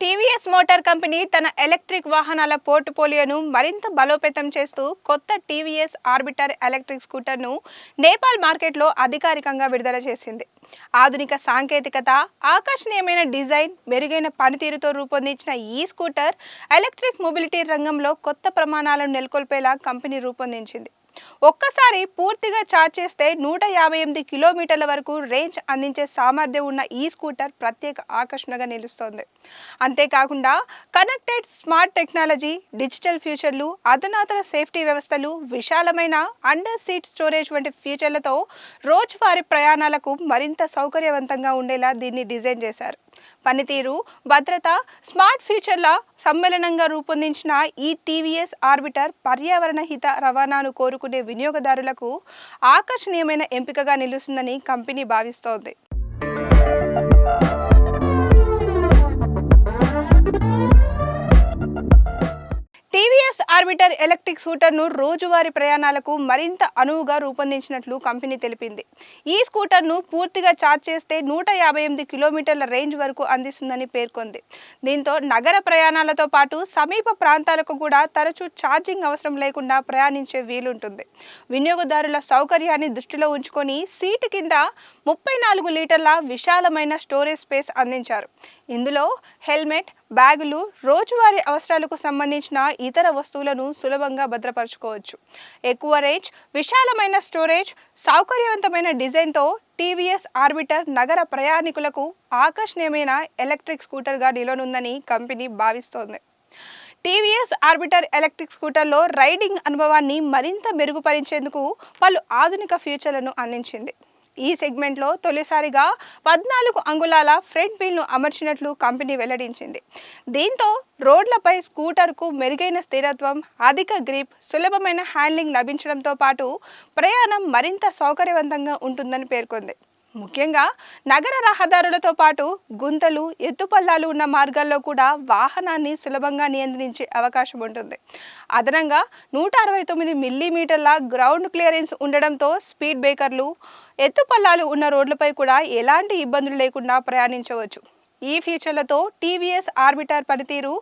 TVS motor company తన electric వాహనాల పోర్ట్ఫోలియోను మరింత బలోపేతం చేస్తూ కొత్త టీవీఎస్ ఆర్బిటర్ ఎలక్ట్రిక్ స్కూటర్ను నేపాల్ మార్కెట్లో అధికారికంగా విడుదల చేసింది. ఆధునిక సాంకేతికత, ఆకర్షణీయమైన డిజైన్, మెరుగైన పనితీరుతో రూపొందించిన ఈ స్కూటర్ ఎలక్ట్రిక్ మొబిలిటీ రంగంలో కొత్త ప్రమాణాలను నెలకొల్పేలా కంపెనీ రూపొందించింది. ఒక్కసారి పూర్తిగా ఛార్జ్ చేస్తే 158 కిలోమీటర్ల వరకు రేంజ్ అందించే సామర్థ్యం ఉన్న ఈ స్కూటర్ ప్రత్యేక ఆకర్షణగా నిలుస్తోంది. అంతేకాకుండా కనెక్టెడ్ స్మార్ట్ టెక్నాలజీ, డిజిటల్ ఫ్యూచర్లు, అధునాతన సేఫ్టీ వ్యవస్థలు, విశాలమైన అండర్ సీట్ స్టోరేజ్ వంటి ఫీచర్లతో రోజువారీ ప్రయాణాలకు మరింత సౌకర్యవంతంగా ఉండేలా దీన్ని డిజైన్ చేశారు. పనితీరు, భద్రత, స్మార్ట్ ఫీచర్ల సమ్మేళనంగా రూపొందించిన ఈ టీవీఎస్ ఆర్బిటర్ పర్యావరణ హిత రవాణాను కోరుకునే వినియోగదారులకు ఆకర్షణీయమైన ఎంపికగా నిలుస్తుందని కంపెనీ భావిస్తోంది. టీవీఎస్ ఆర్బిటర్ ఎలక్ట్రిక్ స్కూటర్ను రోజువారీ ప్రయాణాలకు మరింత అనువుగా రూపొందించినట్లు కంపెనీ తెలిపింది. ఈ స్కూటర్ను పూర్తిగా ఛార్జ్ చేస్తే 158 కిలోమీటర్ల రేంజ్ వరకు అందిస్తుందని పేర్కొంది. దీంతో నగర ప్రయాణాలతో పాటు సమీప ప్రాంతాలకు కూడా తరచూ ఛార్జింగ్ అవసరం లేకుండా ప్రయాణించే వీలుంటుంది. వినియోగదారుల సౌకర్యాన్ని దృష్టిలో ఉంచుకొని సీటు కింద 34 లీటర్ల విశాలమైన స్టోరేజ్ స్పేస్ అందించారు. ఇందులో హెల్మెట్, బ్యాగులు, రోజువారీ అవసరాలకు సంబంధించిన ఇతర వస్తువులను సులభంగా భద్రపరచుకోవచ్చు. ఎక్కువ రేంజ్, విశాలమైన స్టోరేజ్, సౌకర్యవంతమైన డిజైన్తో టీవీఎస్ ఆర్బిటర్ నగర ప్రయాణికులకు ఆకర్షణీయమైన ఎలక్ట్రిక్ స్కూటర్గా నిలవనుందని కంపెనీ భావిస్తోంది. టీవీఎస్ ఆర్బిటర్ ఎలక్ట్రిక్ స్కూటర్లో రైడింగ్ అనుభవాన్ని మరింత మెరుగుపరిచేందుకు పలు ఆధునిక ఫీచర్లను అందించింది. ఈ సెగ్మెంట్లో తొలిసారిగా 14 అంగుళాల ఫ్రంట్ వీల్ను అమర్చినట్లు కంపెనీ వెల్లడించింది. దీంతో రోడ్లపై స్కూటర్కు మెరుగైన స్థిరత్వం, అధిక గ్రిప్, సులభమైన హ్యాండ్లింగ్ లభించడంతో పాటు ప్రయాణం మరింత సౌకర్యవంతంగా ఉంటుందని పేర్కొంది. ముఖ్యంగా నగర రహదారులతో పాటు గుంతలు, ఎత్తుపల్లాలు ఉన్న మార్గాల్లో కూడా వాహనాన్ని సులభంగా నియంత్రించే అవకాశం ఉంటుంది. అదనంగా 169 మిల్లీమీటర్ల గ్రౌండ్ క్లియరెన్స్ ఉండడంతో స్పీడ్ బ్రేకర్లు, ఎత్తుపల్లాలు ఉన్న రోడ్లపై కూడా ఎలాంటి ఇబ్బందులు లేకుండా ప్రయాణించవచ్చు. ఈ ఫీచర్లతో టీవీఎస్ ఆర్బిటర్ పనితీరు,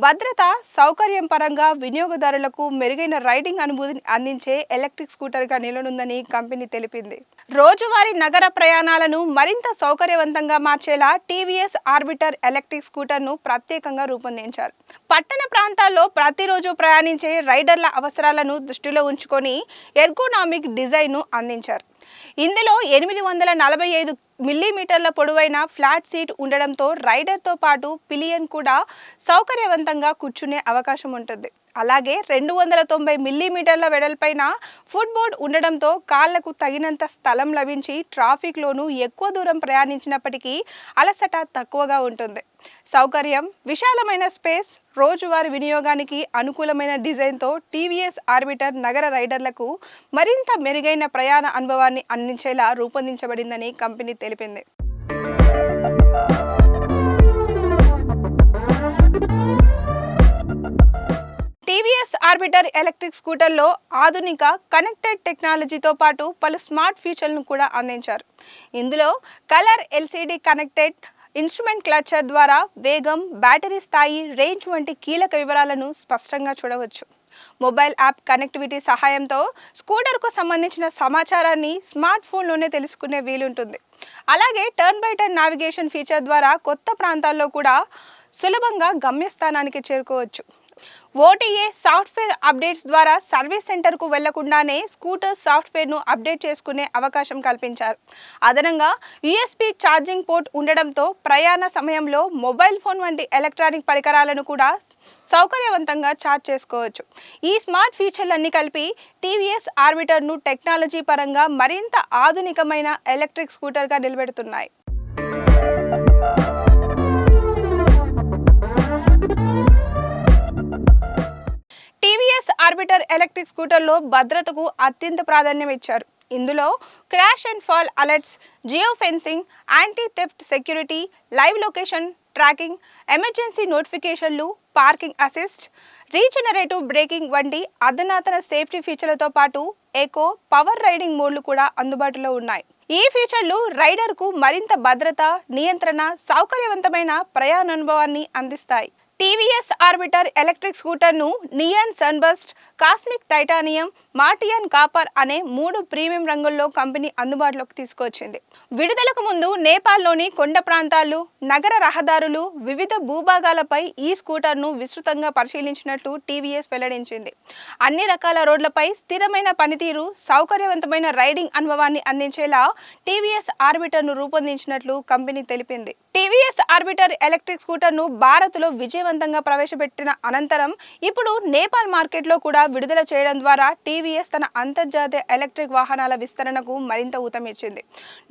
భద్రత, సౌకర్యం పరంగా వినియోగదారులకు మెరుగైన రైడింగ్ అనుభూతిని అందించే ఎలక్ట్రిక్ స్కూటర్గా నిలనుందని కంపెనీ తెలిపింది. రోజువారీ నగర ప్రయాణాలను మరింత సౌకర్యవంతంగా మార్చేలా టీవీఎస్ ఆర్బిటర్ ఎలక్ట్రిక్ స్కూటర్ను ప్రత్యేకంగా రూపొందించారు. పట్టణ ప్రాంతాల్లో ప్రతిరోజు ప్రయాణించే రైడర్ల అవసరాలను దృష్టిలో ఉంచుకొని ఎర్గోనామిక్ డిజైన్ను అందించారు. ఇందులో 845 మిల్లీమీటర్ల పొడవైన ఫ్లాట్ సీట్ ఉండడంతో రైడర్తో పాటు పిలియన్ కూడా సౌకర్యవంతంగా కూర్చునే అవకాశం ఉంటుంది. అలాగే 290 మిల్లీమీటర్ల వెడల్పైన ఫుట్ బోర్డ్ ఉండడంతో కాళ్లకు తగినంత స్థలం లభించి ట్రాఫిక్లోనూ ఎక్కువ దూరం ప్రయాణించినప్పటికీ అలసట తక్కువగా ఉంటుంది. సౌకర్యం, విశాలమైన స్పేస్, రోజువారీ వినియోగానికి అనుకూలమైన డిజైన్తో టీవీఎస్ ఆర్బిటర్ నగర రైడర్లకు మరింత మెరుగైన ప్రయాణ అనుభవాన్ని అందించేలా రూపొందించబడిందని కంపెనీ తెలిపింది. టీవీఎస్ ఆర్బిటర్ ఎలక్ట్రిక్ స్కూటర్లో ఆధునిక కనెక్టెడ్ టెక్నాలజీతో పాటు పలు స్మార్ట్ ఫీచర్లను కూడా అందించారు. ఇందులో colour LCD connected instrument clutcher ద్వారా వేగం, బ్యాటరీ స్థాయి, రేంజ్ వంటి కీలక వివరాలను స్పష్టంగా చూడవచ్చు. మొబైల్ యాప్ కనెక్టివిటీ సహాయంతో స్కూటర్కు సంబంధించిన సమాచారాన్ని స్మార్ట్ ఫోన్లోనే తెలుసుకునే వీలుంటుంది. అలాగే turn by turn navigation feature ద్వారా కొత్త ప్రాంతాల్లో కూడా సులభంగా గమ్యస్థానానికి చేరుకోవచ్చు. ఓటీఏ సాఫ్ట్వేర్ అప్డేట్స్ ద్వారా సర్వీస్ సెంటర్కు వెళ్లకుండానే స్కూటర్ సాఫ్ట్వేర్ను అప్డేట్ చేసుకునే అవకాశం కల్పించారు. అదనంగా యూఎస్బీ ఛార్జింగ్ పోర్ట్ ఉండడంతో ప్రయాణ సమయంలో మొబైల్ ఫోన్ వంటి ఎలక్ట్రానిక్ పరికరాలను కూడా సౌకర్యవంతంగా ఛార్జ్ చేసుకోవచ్చు. ఈ స్మార్ట్ ఫీచర్లన్నీ కలిపి టీవీఎస్ ఆర్బిటర్ను టెక్నాలజీ పరంగా మరింత ఆధునికమైన ఎలక్ట్రిక్ స్కూటర్గా నిలబెడుతున్నాయి. టీవీఎస్ ఆర్బిటర్ ఎలక్ట్రిక్ స్కూటర్లో భద్రతకు అత్యంత ప్రాధాన్యం ఇచ్చారు. ఇందులో crash and fall alerts, geo fencing, anti theft security, live location tracking, emergency నోటిఫికేషన్లు, పార్కింగ్ అసిస్ట్, రీజనరేటివ్ బ్రేకింగ్ వంటి అధునాతన సేఫ్టీ ఫీచర్లతో పాటు ఎకో, పవర్ రైడింగ్ మోడ్లు కూడా అందుబాటులో ఉన్నాయి. ఈ ఫీచర్లు రైడర్కు మరింత భద్రత, నియంత్రణ, సౌకర్యవంతమైన ప్రయాణ అనుభవాన్ని అందిస్తాయి. టీవీఎస్ ఆర్బిటర్ ఎలక్ట్రిక్ స్కూటర్ను Neon Sunburst, Cosmic Titanium, Martian Copper అనే 3 ప్రీమియం రంగుల్లో కంపెనీ అందుబాటులోకి తీసుకొచ్చింది. విడుదలకు ముందు నేపాల్లోని కొండ ప్రాంతాలు, నగర రహదారులు, వివిధ భూభాగాలపై ఈ స్కూటర్ను విస్తృతంగా పరిశీలించినట్లు టీవీఎస్ వెల్లడించింది. అన్ని రకాల రోడ్లపై స్థిరమైన పనితీరు, సౌకర్యవంతమైన రైడింగ్ అనుభవాన్ని అందించేలా టీవీఎస్ ఆర్బిటర్ను రూపొందించినట్లు కంపెనీ తెలిపింది. టీవీఎస్ ఆర్బిటర్ ఎలక్ట్రిక్ స్కూటర్ను భారత్లో విజయవంతంగా ప్రవేశపెట్టిన అనంతరం ఇప్పుడు నేపాల్ మార్కెట్లో కూడా విడుదల చేయడం ద్వారా టీవీఎస్ తన అంతర్జాతీయ ఎలక్ట్రిక్ వాహనాల విస్తరణకు మరింత ఊతమిచ్చింది.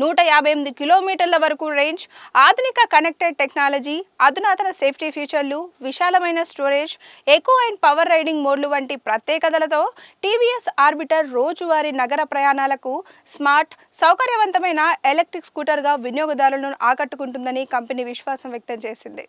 158 కిలోమీటర్ల వరకు రేంజ్, ఆధునిక కనెక్టెడ్ టెక్నాలజీ, అధునాతన సేఫ్టీ ఫీచర్లు, విశాలమైన storage, eco and power riding మోడ్లు వంటి ప్రత్యేకతలతో టీవీఎస్ ఆర్బిటర్ రోజువారీ నగర ప్రయాణాలకు స్మార్ట్, సౌకర్యవంతమైన ఎలక్ట్రిక్ స్కూటర్గా వినియోగదారులను ఆకట్టుకుంటుందని కంపెనీ విశ్వాసం వ్యక్తం చేసింది.